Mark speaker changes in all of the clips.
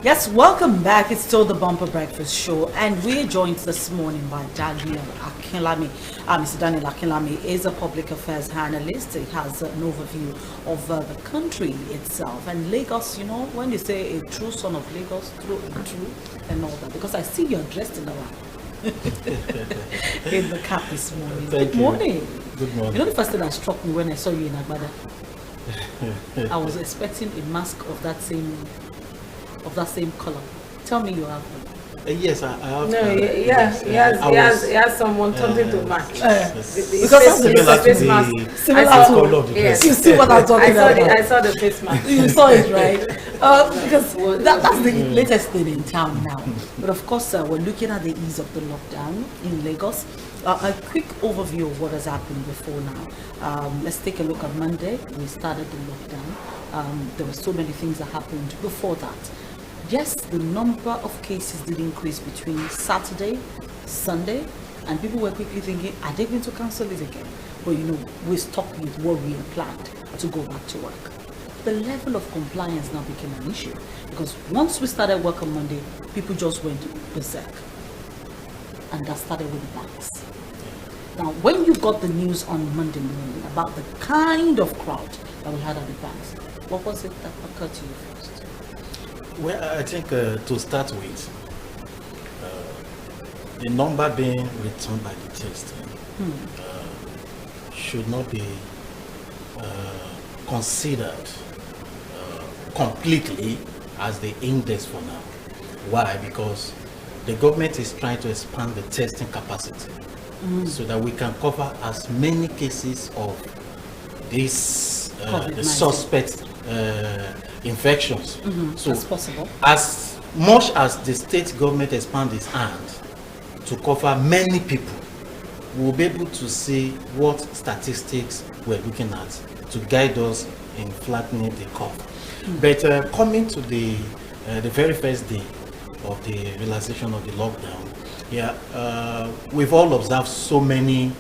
Speaker 1: Yes, welcome back. It's still the Bumper Breakfast Show, and we're joined this morning by Daniel Akinlami. Mr. Daniel Akinlami is a public affairs analyst. He has an overview of the country itself. And Lagos, you know, when you say a true son of Lagos, true and all that, because I see you're dressed in the in the cap this morning.
Speaker 2: Thank
Speaker 1: Good morning.
Speaker 2: Good morning.
Speaker 1: You know the first thing that struck me when I saw you in Agbada? I was expecting a mask of that same color. Tell me you have one.
Speaker 2: Yes, I have.
Speaker 3: No, he has someone something to match.
Speaker 1: Because
Speaker 2: similar to
Speaker 3: face mask.
Speaker 1: Similar
Speaker 3: I
Speaker 1: to-
Speaker 3: saw-
Speaker 2: color of the
Speaker 3: yes.
Speaker 2: dress.
Speaker 1: You see what I'm talking about?
Speaker 3: I saw the face mask.
Speaker 1: You saw it, right? Because that's the latest thing in town now. But of course, we're looking at the ease of the lockdown in Lagos. A quick overview of what has happened before now. Let's take a look at Monday. We started the lockdown. There were so many things that happened before that. Yes, the number of cases did increase between Saturday, Sunday, and people were quickly thinking, are they going to cancel it again? But you know, we stuck with what we had planned to go back to work. The level of compliance now became an issue because once we started work on Monday, people just went berserk. And that started with the banks. Now, when you got the news on Monday morning about the kind of crowd that we had at the banks, what was it that occurred to you first?
Speaker 2: Well, I think to start with, the number being returned by the testing should not be considered completely as the index for now. Why? Because the government is trying to expand the testing capacity so that we can cover as many cases of these the suspect infections. So
Speaker 1: As possible.
Speaker 2: as much as the state government expands its hand to cover many people, we will be able to see what statistics we're looking at to guide us in flattening the curve. But coming to the very first day of the relaxation of the lockdown, we've all observed so many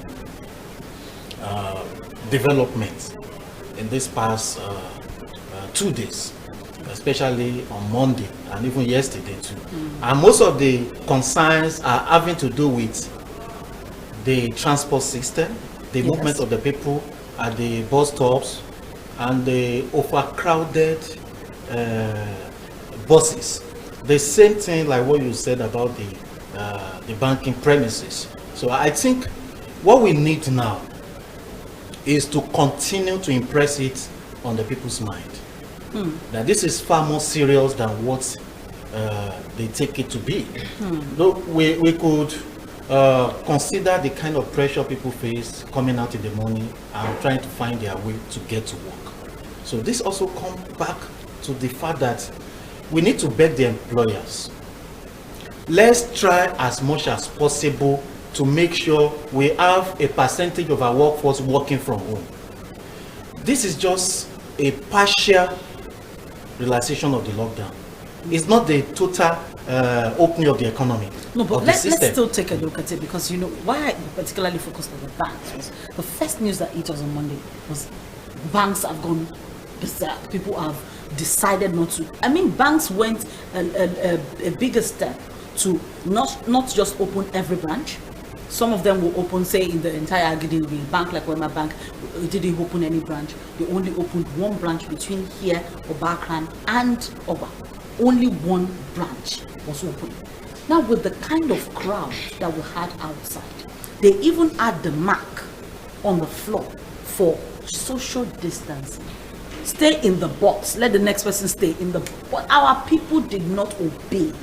Speaker 2: developments in this past 2 days, especially on Monday and even yesterday too. And most of the concerns are having to do with the transport system, the movement of the people at the bus stops, and the overcrowded buses. The same thing like what you said about the banking premises. So I think what we need now is to continue to impress it on the people's mind. That this is far more serious than what they take it to be. Though we could consider the kind of pressure people face coming out in the morning and trying to find their way to get to work. So this also comes back to the fact that we need to beg the employers. Let's try as much as possible to make sure we have a percentage of our workforce working from home. This is just a partial relaxation of the lockdown. It's not the total opening of the economy.
Speaker 1: No, but
Speaker 2: of the
Speaker 1: let's
Speaker 2: system.
Speaker 1: still take a look at it because you know why I particularly focused on the banks was the first news that hit us on Monday was banks have gone berserk. People have decided not to. I mean, banks went a bigger step to not just open every branch. Some of them will open, say, in the entire Agidi bank, like Wema Bank, didn't open any branch. They only opened one branch between here, Obakran, and Oba. Only one branch was open. Now, with the kind of crowd that we had outside, they even had the mark on the floor for social distancing. Stay in the box. Let the next person stay in the box. But our people did not obey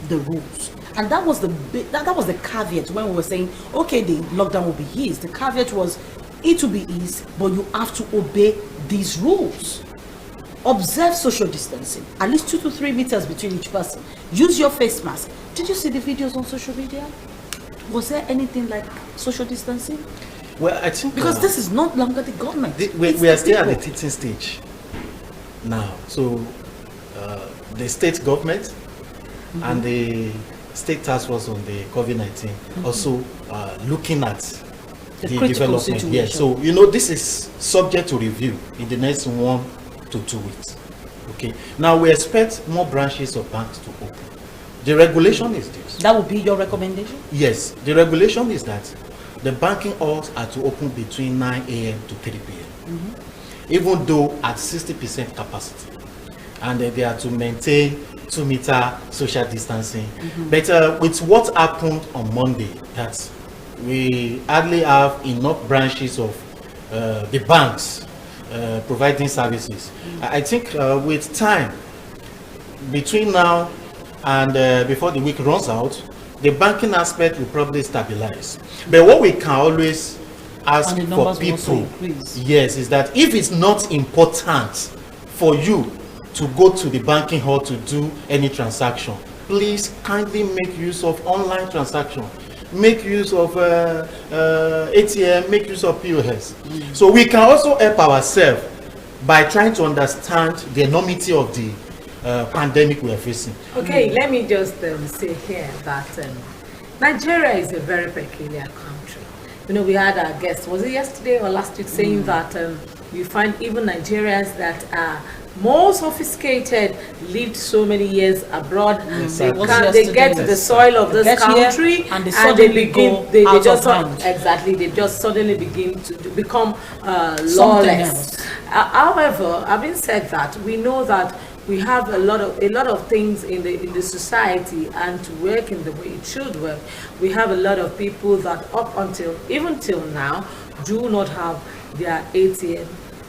Speaker 1: the rules. And that was that was the caveat when we were saying, okay, the lockdown will be eased. The caveat was it will be eased, but you have to obey these rules. Observe social distancing, at least 2 to 3 meters between each person. Use your face mask. Did you see the videos on social media? Was there anything like social distancing?
Speaker 2: Well, I think
Speaker 1: Because this is not longer the government.
Speaker 2: we are still at the teaching stage now. So the state government and the state task force on the COVID-19 also looking at the
Speaker 1: critical
Speaker 2: development.
Speaker 1: situation.
Speaker 2: Yeah, so you know this is subject to review in the next 1 to 2 weeks. Okay. Now we expect more branches of banks to open. The regulation is this.
Speaker 1: That would be your recommendation?
Speaker 2: Yes, the regulation is that the banking halls are to open between 9 a.m. to 3 p.m. Even though at 60% capacity, and they are to maintain 2-meter social distancing. But with what happened on Monday, that we hardly have enough branches of the banks providing services. I think with time, between now and before the week runs out, the banking aspect will probably stabilize. But what we can always ask
Speaker 1: And the
Speaker 2: for
Speaker 1: numbers will also
Speaker 2: people,
Speaker 1: increase.
Speaker 2: yes, is that if it's not important for you to go to the banking hall to do any transaction, please kindly make use of online transaction. Make use of ATM, make use of POS. So we can also help ourselves by trying to understand the enormity of the pandemic we are facing.
Speaker 3: Okay, let me just say here that Nigeria is a very peculiar country. You know, we had our guest, was it yesterday or last week, saying that you find even Nigerians that are more sophisticated lived so many years abroad. They get the soil of this country
Speaker 1: and they suddenly
Speaker 3: they just exactly, they just suddenly begin to become lawless. However, having said that, we know that we have a lot of things in the society, and to work in the way it should work, we have a lot of people that up until even till now do not have their ATM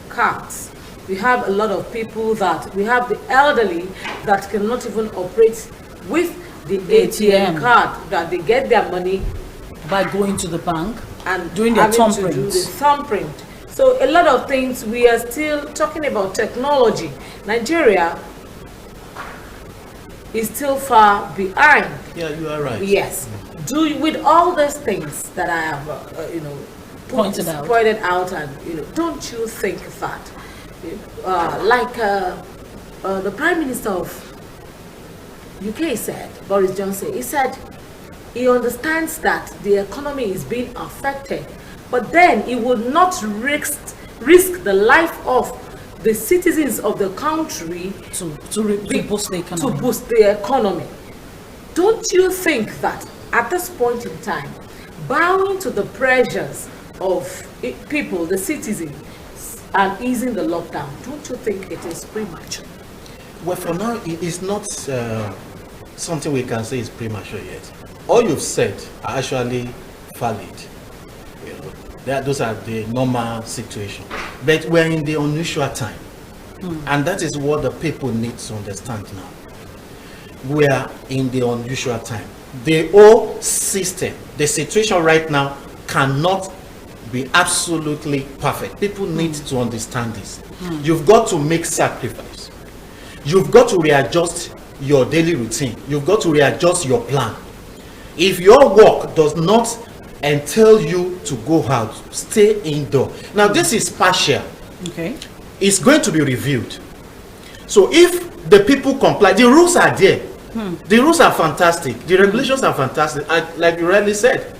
Speaker 3: cards. We have a lot of people that we have the elderly that cannot even operate with the ATM card, that they get their money
Speaker 1: by going to the bank
Speaker 3: and
Speaker 1: doing their thumbprint.
Speaker 3: Do the thumbprint. So a lot of things, we are still talking about technology. Nigeria is still far behind.
Speaker 2: Yeah, you are right.
Speaker 3: Yes. With all these things that I have,
Speaker 1: pointed
Speaker 3: out, and don't you think that, the Prime Minister of UK said, Boris Johnson, he said he understands that the economy is being affected, but then he would not risk the life of the citizens of the country
Speaker 1: to boost the economy.
Speaker 3: To boost the economy. Don't you think that at this point in time, bowing to the pressures of people, the citizens, and easing the lockdown, don't you think it is premature?
Speaker 2: Well, for now, it is not something we can say is premature yet. All you've said are actually valid. Those are the normal situation. But we're in the unusual time. And that is what the people need to understand now. We are in the unusual time. The whole system, the situation right now cannot be absolutely perfect. People need to understand this. You've got to make sacrifice. You've got to readjust your daily routine. You've got to readjust your plan. If your work does not entail you to go out, stay indoor. Now this is partial.
Speaker 1: Okay.
Speaker 2: It's going to be reviewed. So if the people comply, the rules are there. The rules are fantastic. The regulations are fantastic. Like you rightly said,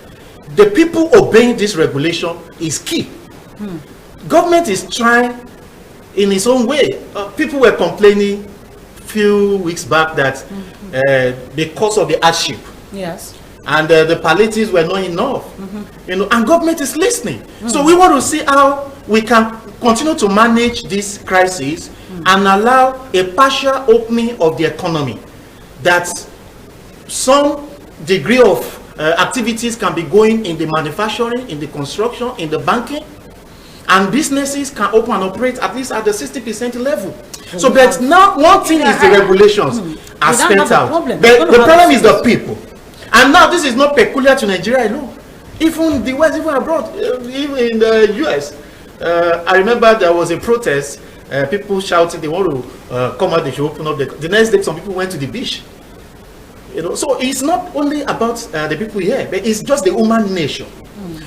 Speaker 2: the people obeying this regulation is key. Government is trying in its own way. People were complaining a few weeks back that because of the hardship,
Speaker 1: yes,
Speaker 2: and the palliatives were not enough, and government is listening. So we want to see how we can continue to manage this crisis and allow a partial opening of the economy, that some degree of activities can be going in the manufacturing, in the construction, in the banking, and businesses can open and operate at least at the 60% level. So, but now one thing is the regulations are spent out. But the problem is the people. And now this is not peculiar to Nigeria alone. Even the West, even abroad, even in the US. I remember there was a protest. People shouting they want to come out, they should open up. The next day, some people went to the beach. So it's not only about the people here, but it's just the human nature.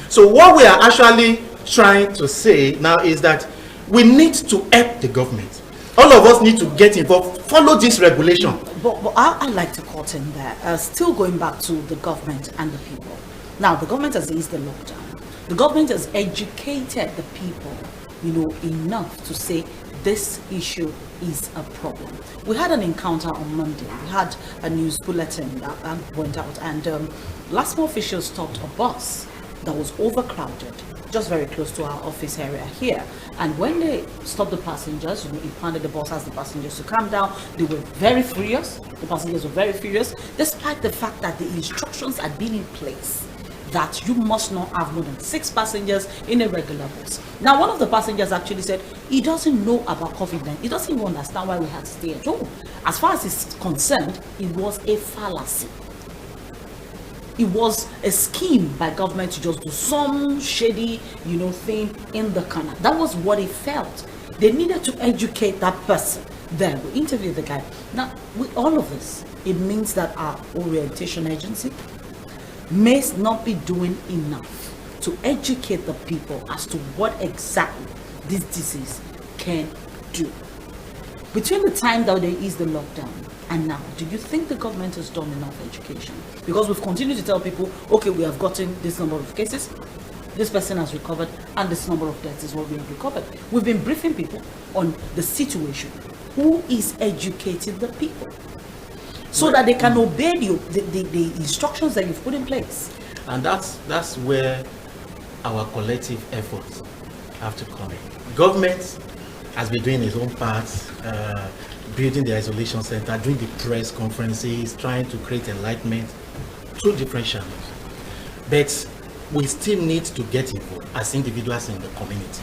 Speaker 2: So what we are actually trying to say now is that we need to help the government. All of us need to get involved, follow this regulation.
Speaker 1: But I'd like to cut in there, still going back to the government and the people. Now, the government has eased the lockdown. The government has educated the people, enough to say this issue is a problem. We had an encounter on Monday. We had a news bulletin that went out, and LASMA officials stopped a bus that was overcrowded just very close to our office area here. And when they stopped the passengers, it pounded the bus, asked the passengers to calm down. They were very furious. The passengers were very furious, despite the fact that the instructions had been in place that you must not have more than 6 passengers in a regular bus. Now, one of the passengers actually said he doesn't know about COVID-19. He doesn't even understand why we had to stay at home. As far as he's concerned, it was a fallacy. It was a scheme by government to just do some shady, thing in the corner. That was what he felt. They needed to educate that person. Then we interviewed the guy. Now, with all of this, it means that our orientation agency may not be doing enough to educate the people as to what exactly this disease can do. Between the time that they eased the lockdown and now, do you think the government has done enough education? Because we've continued to tell people, okay, we have gotten this number of cases, this person has recovered, and this number of deaths is what we have recovered. We've been briefing people on the situation. Who is educating the people so that they can obey the instructions that you've put in place?
Speaker 2: And that's where our collective efforts have to come in. Government has been doing its own part, building the isolation center, doing the press conferences, trying to create enlightenment through different channels. But we still need to get involved as individuals in the community.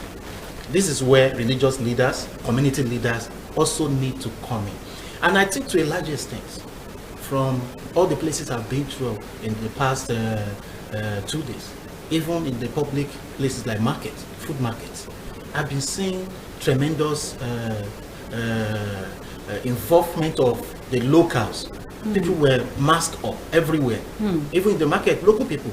Speaker 2: This is where religious leaders, community leaders also need to come in. And I think to a large extent, from all the places I've been to in the past 2 days, even in the public places like markets, food markets, I've been seeing tremendous involvement of the locals. People were masked up everywhere, even in the market. Local people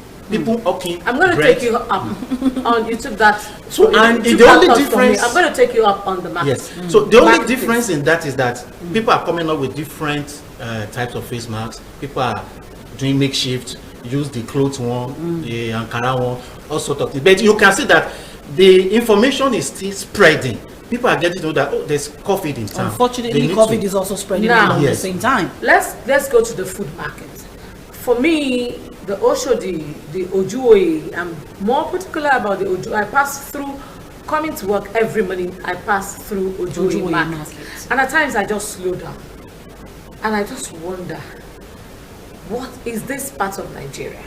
Speaker 2: hawking.
Speaker 3: I'm going to take you up on YouTube. That
Speaker 2: so, and the only difference.
Speaker 3: I'm going to take you up on the market.
Speaker 2: Yes. So the only difference in that is that people are coming up with different types of face masks. People are doing makeshift, use the clothes one, the Ankara one, all sort of things. But you can see that the information is still spreading. People are getting to know that there's COVID in town.
Speaker 1: Unfortunately, COVID is also spreading at the same time.
Speaker 3: Let's go to the food market. For me, the Oshodi, the Ojuoye, I'm more particular about the Ojuoye. I pass through, coming to work every morning, I pass through Ojuoye market. And at times I just slow down. And I just wonder, what is this part of Nigeria?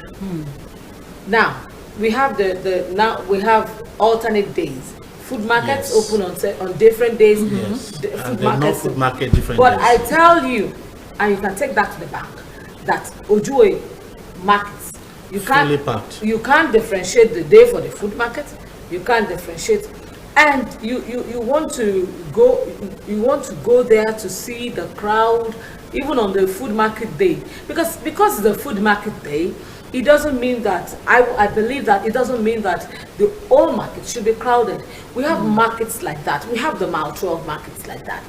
Speaker 3: Now, we have we have alternate days. Food markets open on different days.
Speaker 2: Food market different
Speaker 3: but
Speaker 2: days.
Speaker 3: I tell you, and you can take that to the bank, that Ojuoye markets, you can't differentiate the day for the food market. You can't differentiate, and you want to go there to see the crowd even on the food market day, because it's the food market day. It doesn't mean that I believe that it doesn't mean that the whole market should be crowded. We have markets like that. We have the Mile 12 markets like that.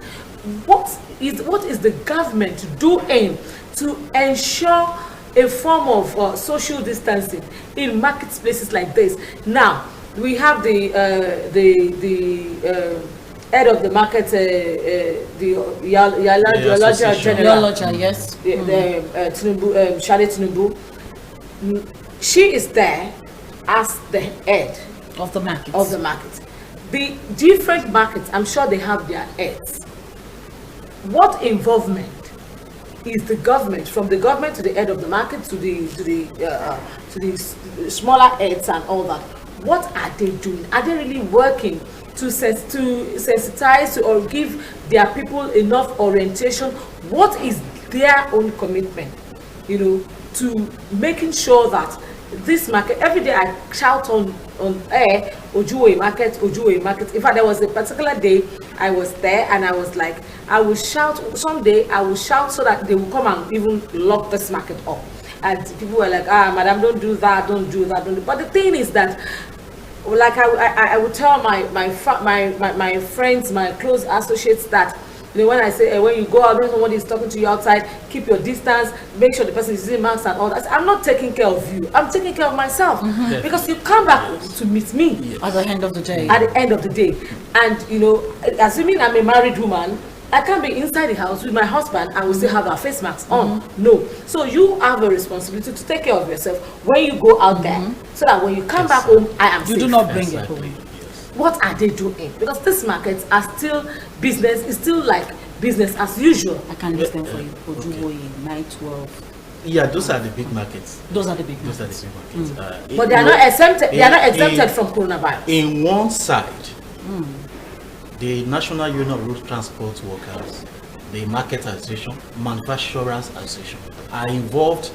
Speaker 3: What is the government doing to ensure a form of social distancing in marketplaces like this? Now we have the head of the market, the Yalaja General,
Speaker 1: yes,
Speaker 3: Tinubu, Shade Tinubu. She is there as the head
Speaker 1: of the market.
Speaker 3: The different markets, I'm sure they have their heads. What involvement is the government, from the government to the head of the market to the smaller heads and all that? What are they doing? Are they really working to sensitize or give their people enough orientation? What is their own commitment, to making sure that this market, every day I shout on air, Ojuoye market. In fact, there was a particular day I was there and I was like, I will shout so that they will come and even lock this market up. And people were like, madam, don't do that. But the thing is that, like I would tell my friends, my close associates, that when I say when you go out, when somebody is talking to you outside, keep your distance, make sure the person is using masks and all that. I'm not taking care of you. I'm taking care of myself because you come back to meet me
Speaker 1: at the end of the day.
Speaker 3: At the end of the day, and assuming I'm a married woman, I can't be inside the house with my husband and we still have our face masks on. No. So you have a responsibility to take care of yourself when you go out there, so that when you come back home, I am safe.
Speaker 1: You do not bring it home.
Speaker 3: What are they doing? Because these markets are still business. It's still like business as usual.
Speaker 1: I can listen for you. Ojuwoye, 912.
Speaker 2: Yeah, those are the big markets.
Speaker 1: Those are the big markets.
Speaker 3: But they are not exempted. They are not exempted from coronavirus.
Speaker 2: In one side, the National Union of Road Transport Workers, the Market Association, Manufacturers Association are involved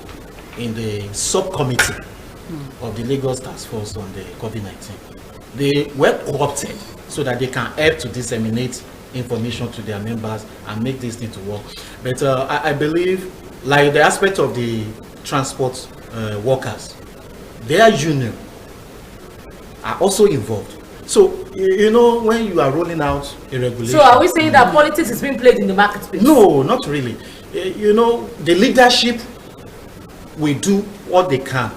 Speaker 2: in the subcommittee of the Lagos Task Force on the COVID-19. They were co-opted so that they can help to disseminate information to their members and make this thing to work. But I believe, like the aspect of the transport workers, their union are also involved. So, when you are rolling out a regulation.
Speaker 3: So are we saying that politics is being played in the marketplace?
Speaker 2: No, not really. The leadership will do what they can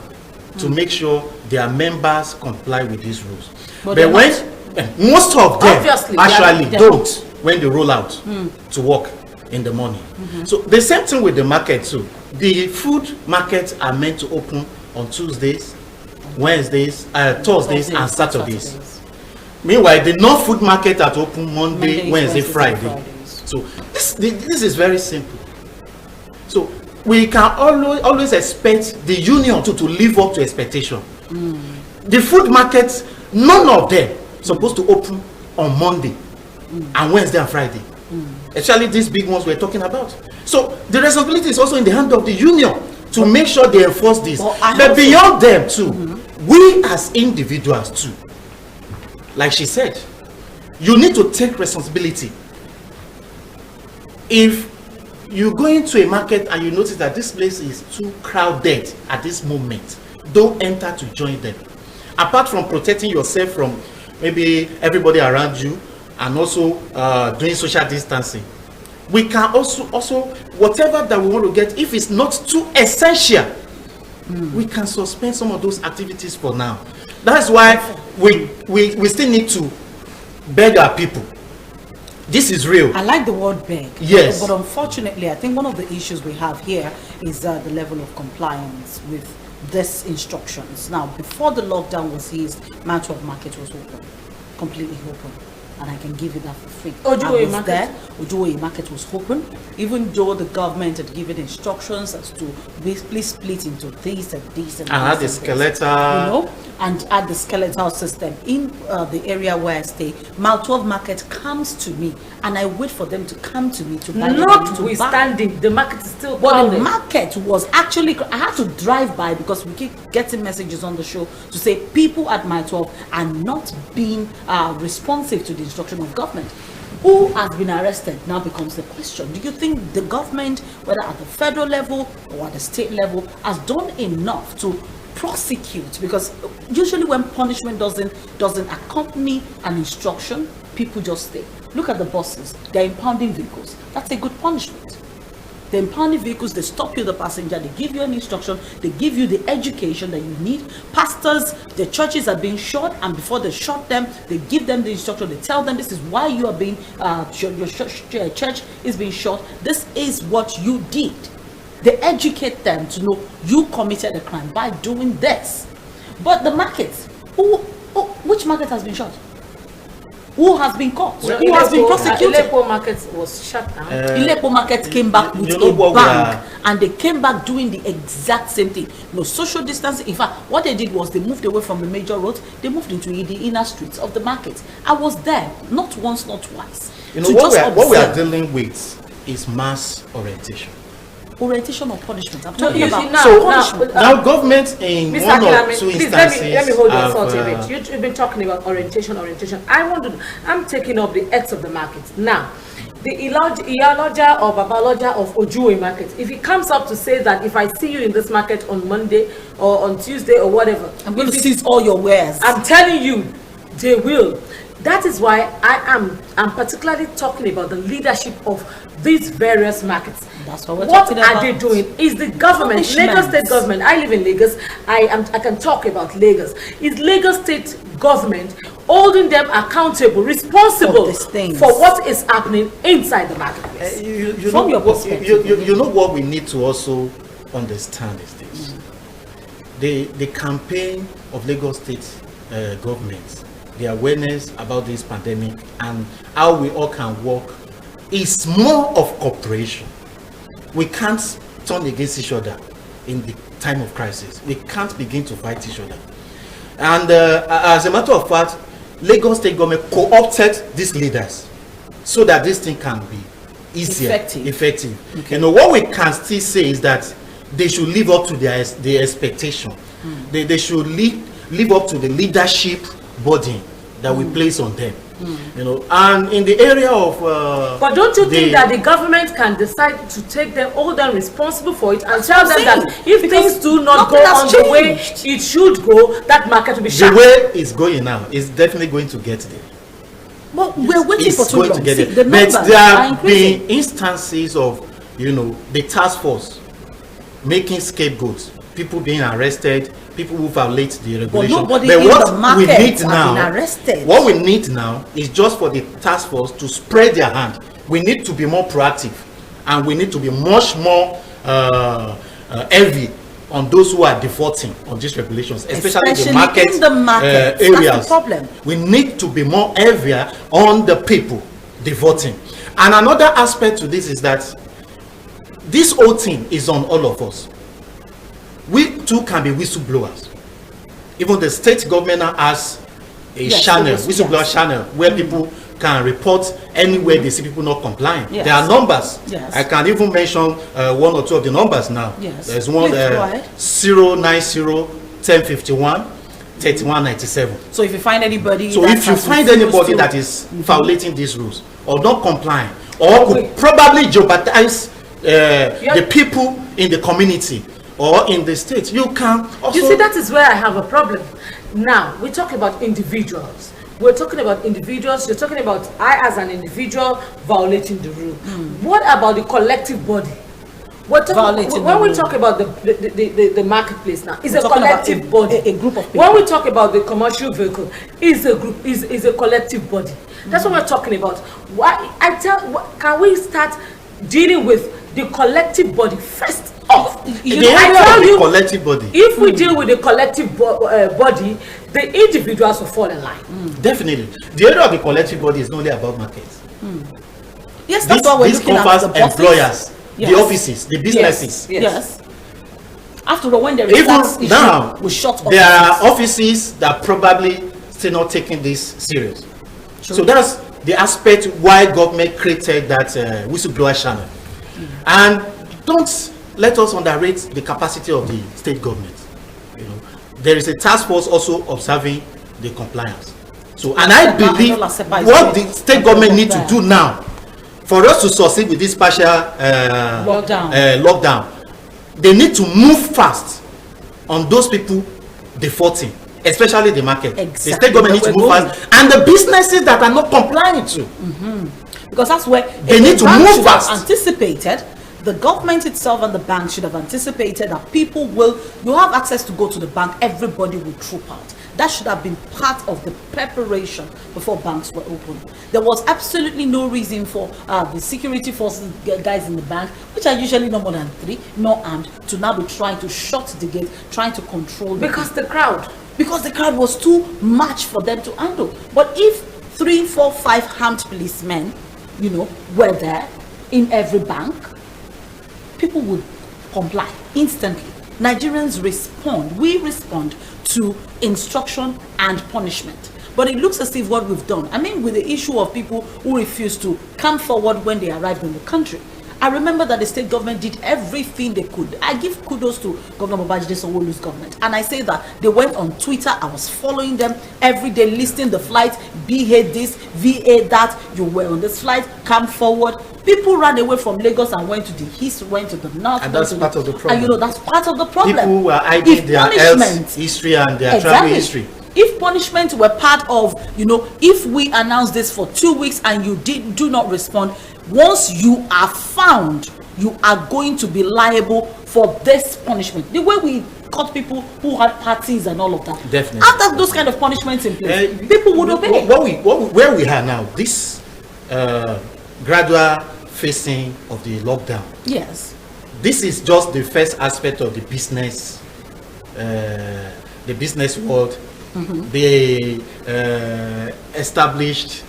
Speaker 2: to make sure their members comply with these rules. But when most of them actually don't when they roll out to work in the morning. So the same thing with the market too. The food markets are meant to open on Tuesdays, Wednesdays, Thursdays and Saturdays. Meanwhile, the non-food market are open Monday, Wednesday, Friday. So this is very simple. So we can always expect the union to live up to expectation. The food markets, none of them supposed to open on Monday and Wednesday and Friday. Especially these big ones we're talking about. So the responsibility is also in the hand of the union to make sure they enforce this. But beyond them too, we as individuals too, like she said, you need to take responsibility. If you go into a market and you notice that this place is too crowded at this moment, don't enter to join them. Apart from protecting yourself from maybe everybody around you and also doing social distancing, we can also whatever that we want to get, if it's not too essential, we can suspend some of those activities for now. That's why we still need to beg our people. This is real.
Speaker 1: I like the word beg.
Speaker 2: Yes.
Speaker 1: But unfortunately, I think one of the issues we have here is the level of compliance with these instructions. Now, before the lockdown was eased, Mantua Market was open, completely open. And I can give you that for free.
Speaker 3: Ojuwoye Market.
Speaker 1: Ojuwoye Market was open, even though the government had given instructions as to basically split into this and this and
Speaker 2: add the skeletal,
Speaker 1: and add the skeletal system in the area where I stay. Mile 12 Market comes to me, and I wait for them to come to me to buy.
Speaker 3: Notwithstanding, the market is still crowded.
Speaker 1: Well, the market was actually, I had to drive by because we keep getting messages on the show to say people at Mile 12 are not being responsive to the instruction of government. Who has been arrested now becomes the question. Do you think the government, whether at the federal level or at the state level, has done enough to prosecute? Because usually when punishment doesn't accompany an instruction, people just stay. Look at the buses. They're impounding vehicles. That's a good punishment. They impound vehicles, they stop you, the passenger, they give you an instruction, they give you the education that you need. Pastors, the churches are being shut, and before they shut them, they give them the instruction, they tell them this is why you are being, your church is being shut, this is what you did. They educate them to know you committed a crime by doing this. But the markets, which market has been shut? Who has been caught?
Speaker 3: So
Speaker 1: who has been prosecuted?
Speaker 3: Ilepo Market was shut down.
Speaker 1: Ilepo Market came back with a bang, and they came back doing the exact same thing. No social distancing. In fact, what they did was they moved away from the major roads. They moved into the inner streets of the market. I was there, not once, not twice.
Speaker 2: What we are dealing with is mass orientation.
Speaker 1: Orientation or punishment. I'm talking about
Speaker 2: now government in
Speaker 3: Mr.
Speaker 2: one
Speaker 3: Akinlami,
Speaker 2: or two
Speaker 3: please
Speaker 2: instances.
Speaker 3: let me hold your thought a bit. You've been talking about orientation. I'm taking up the X of the market. Now, the Iyaloja or Babaloja of Ojuwoye Market, if he comes up to say that if I see you in this market on Monday or on Tuesday or whatever,
Speaker 1: I'm going to seize all your wares.
Speaker 3: I'm telling you, they will. That is why I'm particularly talking about the leadership of these various markets.
Speaker 1: That's what we're
Speaker 3: What
Speaker 1: talking about.
Speaker 3: are they doing? Is the government, Lagos State government, I live in Lagos, I can talk about Lagos. Is Lagos State government holding them accountable, responsible for what is happening inside the marketplace?
Speaker 1: From your perspective.
Speaker 2: You know what we need to also understand is this. The campaign of Lagos State government, the awareness about this pandemic and how we all can work is more of cooperation. We can't turn against each other in the time of crisis. We can't begin to fight each other. And as a matter of fact, Lagos State government co-opted these leaders so that this thing can be easier, effective. Okay. You know, what we can still say is that they should live up to their expectation. They should live up to the leadership burden that we place on them. You know, and in the area of
Speaker 3: but don't you think that the government can decide to take them, hold them responsible for it, and tell them that if things do not go on the way it should go, that market will be shut?
Speaker 2: The way it's going now is definitely going to get there.
Speaker 1: But we're waiting for too long.
Speaker 2: But there have been instances of, you know, the task force making scapegoats, people being arrested, people who violate the regulation. But what we need now is just for the task force to spread their hand. We need to be more proactive, and we need to be much more heavy on those who are defaulting on these regulations, especially the market areas. That's the problem. We need to be more heavier on the people defaulting. And another aspect to this is that this whole thing is on all of us. We too can be whistleblowers. Even the state government has a channel, whistleblower channel, where people can report anywhere they see people not complying. There are numbers. I can even mention one or two of the numbers now. There's one 090-1051-3197.
Speaker 1: So if you find anybody,
Speaker 2: that is violating these rules or not complying, or could probably jeopardize the people in the community or in the state, you can also...
Speaker 3: You see, that is where I have a problem. Now, we talk about individuals. We're talking about individuals. You're talking about I as an individual violating the rule. What about the collective body? When we talk about the marketplace now, it's a collective body.
Speaker 1: A group of people.
Speaker 3: When we talk about the commercial vehicle, is a group, is a collective body. That's what we're talking about. Can we start dealing with the collective body first off?
Speaker 2: Collective body.
Speaker 3: If we deal with the collective body, the individuals will fall in line.
Speaker 2: Definitely. The area of the collective body is not only about markets.
Speaker 1: Yes, that's what we're looking at.
Speaker 2: This covers employers, the offices, the businesses.
Speaker 1: Yes. After all, when there is tax issue,
Speaker 2: now,
Speaker 1: we shut offices.
Speaker 2: There are offices that probably still not taking this serious. True. So that's the aspect why government created that whistleblower channel. And don't let us underrate the capacity of the state government. You know, there is a task force also observing the compliance. So, and I believe what the state government need to do now for us to succeed with this partial lockdown, they need to move fast on those people defaulting, especially the market. The state government needs to move fast, and the businesses that are not complying to.
Speaker 1: Because that's where
Speaker 2: they need to move fast.
Speaker 1: Anticipated, the government itself and the bank should have anticipated that people will, you have access to go to the bank, everybody will troop out. That should have been part of the preparation before banks were open. There was absolutely no reason for the security forces guys in the bank, which are usually no more than 3, not armed, to now be trying to shut the gate, trying to control
Speaker 3: because the crowd
Speaker 1: was too much for them to handle. But if 3, 4, 5 armed policemen, you know, were there in every bank, people would comply instantly. Nigerians respond. We respond to instruction and punishment. But it looks as if what we've done, I mean, with the issue of people who refuse to come forward when they arrived in the country, I remember that the state government did everything they could. I give kudos to Governor Babajide Sanwo-Olu's government. And I say that they went on Twitter. I was following them every day, listing the flights, BA this, VA that. You were on this flight, come forward. People ran away from Lagos and went to the east, went to the north.
Speaker 2: And that's part of the problem.
Speaker 1: And you know, that's part of the problem.
Speaker 2: People were hiding their health history and their travel history.
Speaker 1: if punishment were part of, if we announce this for 2 weeks and you do not respond, once you are found, you are going to be liable for this punishment. The way we caught people who had parties and all of that.
Speaker 2: Definitely.
Speaker 1: After those kind of punishments in place, people would obey.
Speaker 2: Where we are now, this gradual facing of the lockdown.
Speaker 1: Yes.
Speaker 2: This is just the first aspect of the business world. The established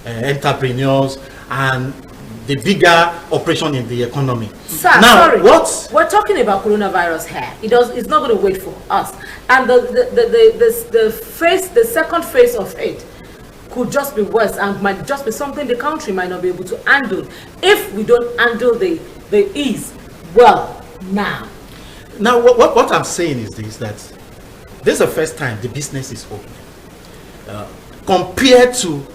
Speaker 2: entrepreneurs and the bigger operation in the economy.
Speaker 3: Sir,
Speaker 2: now,
Speaker 3: sorry.
Speaker 2: what
Speaker 3: we're talking about coronavirus here. It's not going to wait for us. And the second phase of it could just be worse and might just be something the country might not be able to handle if we don't handle the ease well now.
Speaker 2: Now, what I'm saying is this, that this is the first time the business is open. Compared to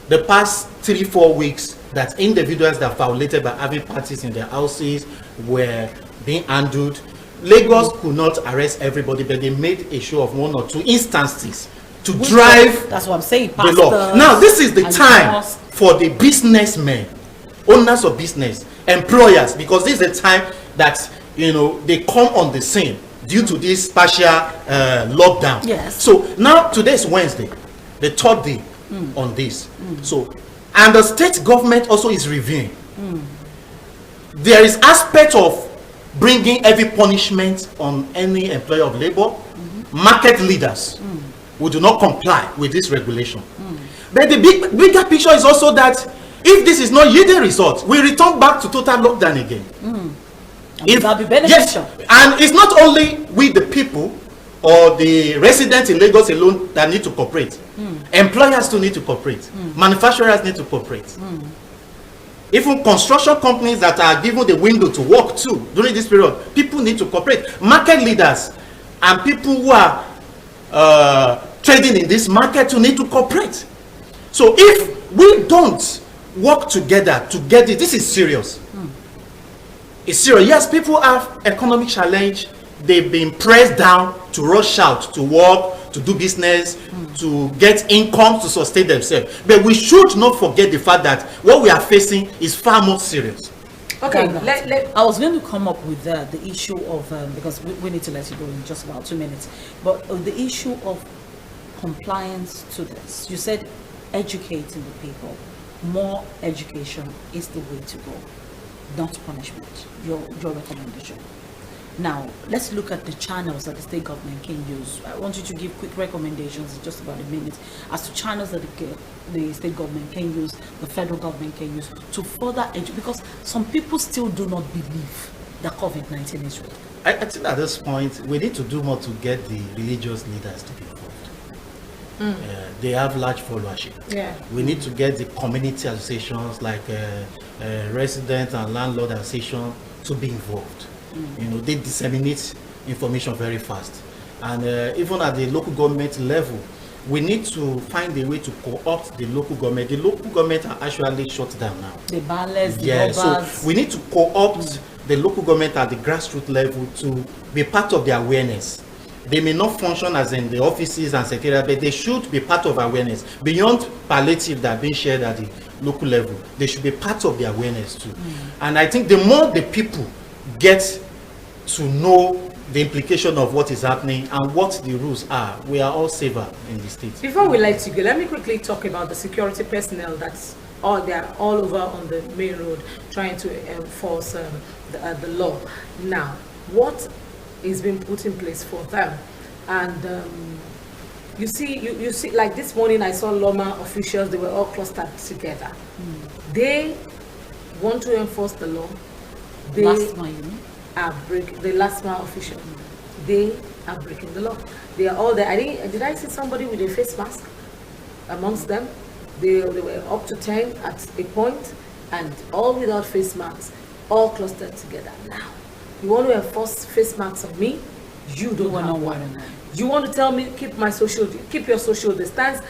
Speaker 2: the past 3-4 weeks that individuals that violated by having parties in their houses were being handled. Lagos could not arrest everybody, but they made a show of 1 or 2 instances to drive
Speaker 1: that's what I'm saying,
Speaker 2: the law. Now, this is the time for the businessmen, owners of business, employers, because this is the time that they come on the scene due to this partial lockdown.
Speaker 1: Yes.
Speaker 2: So now today is Wednesday, the 3rd day on this. So, and the state government also is reviewing. There is aspect of bringing heavy punishment on any employer of labor, market leaders who do not comply with this regulation. But the bigger picture is also that if this is not yielding results, we return back to total lockdown again.
Speaker 1: If that be beneficial.
Speaker 2: Yes, and it's not only we the people or the residents in Lagos alone that need to cooperate. Employers too need to cooperate. Manufacturers need to cooperate. Even construction companies that are given the window to work too during this period, people need to cooperate. Market leaders and people who are trading in this market too need to cooperate. So if we don't work together to get it, this is serious. It's serious. Yes, people have economic challenge. They've been pressed down to rush out to work, to do business, to get income to sustain themselves. But we should not forget the fact that what we are facing is far more serious.
Speaker 3: Okay,
Speaker 1: I was going to come up with the issue of, because we need to let you go in just about 2 minutes, but the issue of compliance to this. You said educating the people. More education is the way to go, not punishment. Your recommendation. Now, let's look at the channels that the state government can use. I want you to give quick recommendations in just about a minute as to channels that the state government can use, the federal government can use to further educate, because some people still do not believe that COVID-19 is real.
Speaker 2: I think at this point, we need to do more to get the religious leaders to be involved. They have large followership.
Speaker 3: Yeah.
Speaker 2: We need to get the community associations like resident and landlord association to be involved. They disseminate information very fast, and even at the local government level, we need to find a way to co-opt the local government. The local government are actually shut down now.
Speaker 1: The ballers, the
Speaker 2: Yeah, so
Speaker 1: robbers.
Speaker 2: we need to co-opt the local government at the grassroots level to be part of the awareness. They may not function as in the offices and secretariat, but they should be part of awareness. Beyond palliative that are being shared at the local level, they should be part of the awareness too. And I think the more the people get to know the implication of what is happening and what the rules are, we are all safer in the state.
Speaker 3: Before we let you go, let me quickly talk about the security personnel they're all over on the main road trying to enforce the law. Now, what is being put in place for them? And you see, like this morning I saw Loma officials, they were all clustered together. They want to enforce the law. They
Speaker 1: Last mile, you know?
Speaker 3: are the last mile officials. They are breaking the law. They are all there. Did I see somebody with a face mask amongst them? They were up to 10 at a point, and all without face masks, all clustered together. Now, you want to enforce face masks on me? You don't have one. You want to tell me keep your social distance?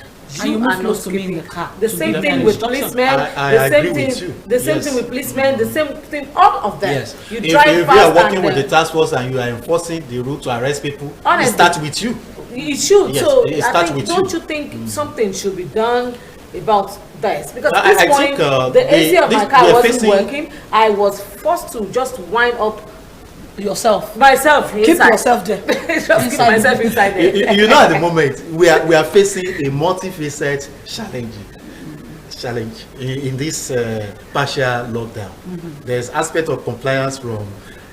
Speaker 1: You
Speaker 3: are
Speaker 1: close
Speaker 3: not
Speaker 1: to me in
Speaker 3: keeping
Speaker 1: the car.
Speaker 3: the same thing with policemen.
Speaker 2: I agree with you.
Speaker 3: The same thing with policemen. The same thing. All of them.
Speaker 2: Yes.
Speaker 3: You
Speaker 2: If
Speaker 3: drive
Speaker 2: you
Speaker 3: fast
Speaker 2: are working
Speaker 3: and
Speaker 2: with the task force and you are enforcing the rule to arrest people,
Speaker 3: Honestly.
Speaker 2: it starts with you.
Speaker 3: it should.
Speaker 2: Yes,
Speaker 3: So
Speaker 2: it
Speaker 3: I
Speaker 2: starts
Speaker 3: think,
Speaker 2: with
Speaker 3: don't
Speaker 2: you.
Speaker 3: you think something should be done about this? Because
Speaker 2: I-
Speaker 3: at this
Speaker 2: I
Speaker 3: point,
Speaker 2: think,
Speaker 3: the AC of my
Speaker 2: this-
Speaker 3: car
Speaker 2: we are
Speaker 3: wasn't
Speaker 2: facing-
Speaker 3: working. I was forced to just wind up
Speaker 1: Yourself.
Speaker 3: myself
Speaker 1: Keep
Speaker 3: inside.
Speaker 1: yourself there.
Speaker 3: Just keep myself inside there.
Speaker 2: You know, at the moment we are facing a multifaceted challenge in this partial lockdown. There's aspect of compliance from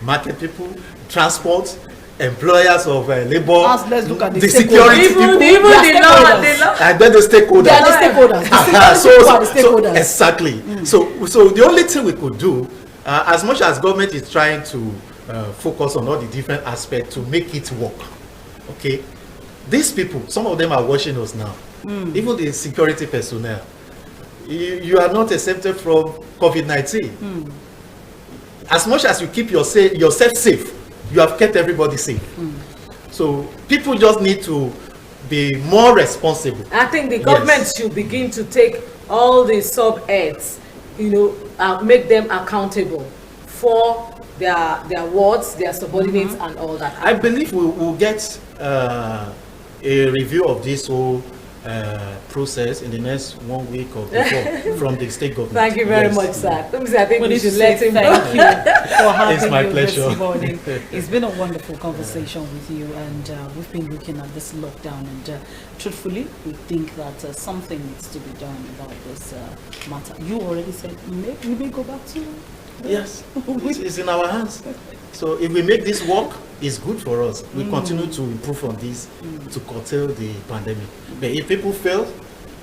Speaker 2: market people, transport, employers of labor,
Speaker 1: Let's look at the
Speaker 2: security
Speaker 1: stakeholders.
Speaker 2: people,
Speaker 3: Even the law,
Speaker 1: stakeholders.
Speaker 2: and then the stakeholders.
Speaker 1: They are the stakeholders. The
Speaker 2: so,
Speaker 1: stakeholders are the
Speaker 2: so
Speaker 1: stakeholders.
Speaker 2: exactly. So the only thing we could do, as much as government is trying to focus on all the different aspects to make it work, okay, these people, some of them are watching us now, even the security personnel. You are not exempted from COVID-19. As much as you keep yourself safe, you have kept everybody safe. So people just need to be more responsible.
Speaker 3: I think the government should begin to take all the sub-heads, make them accountable for their wards, their subordinates, and all that.
Speaker 2: I believe we will get a review of this whole process in the next 1 week or before from the state government.
Speaker 3: Thank you very
Speaker 2: Yes.
Speaker 3: much, sir. I think
Speaker 1: We
Speaker 3: we
Speaker 1: need to
Speaker 3: should
Speaker 1: say
Speaker 3: let him
Speaker 1: thank
Speaker 3: go.
Speaker 1: you for having
Speaker 2: It's my
Speaker 1: you
Speaker 2: pleasure.
Speaker 1: this morning. It's been a wonderful conversation with you, and we've been looking at this lockdown, and truthfully, we think that something needs to be done about this matter. You already said we may go back to.
Speaker 2: Yes, it's in our hands. So if we make this work, it's good for us. We continue to improve on this to curtail the pandemic. But if people fail,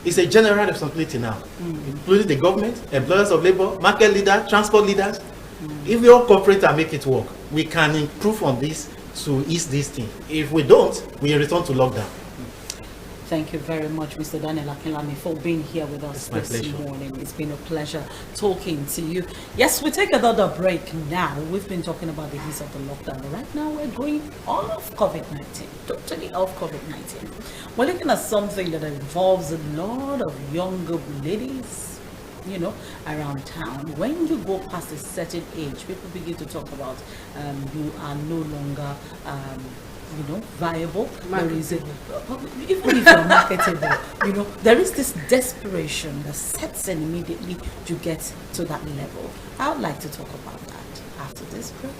Speaker 2: it's a general responsibility now, including the government, employers of labor, market leaders, transport leaders. If we all cooperate and make it work, we can improve on this to ease this thing. If we don't, we return to lockdown.
Speaker 1: Thank you very much, Mr. Daniel Akinlami, for being here with us
Speaker 2: It's my
Speaker 1: this
Speaker 2: pleasure.
Speaker 1: morning. It's been a pleasure talking to you. Yes, we take another break now. We've been talking about the ease of the lockdown. Right now, we're going off COVID-19, totally off COVID-19. We're looking at something that involves a lot of younger ladies, around town. When you go past a certain age, people begin to talk about you are no longer viable. There is even if you're marketable, there is this desperation that sets in immediately to get to that level. I would like to talk about that after this break.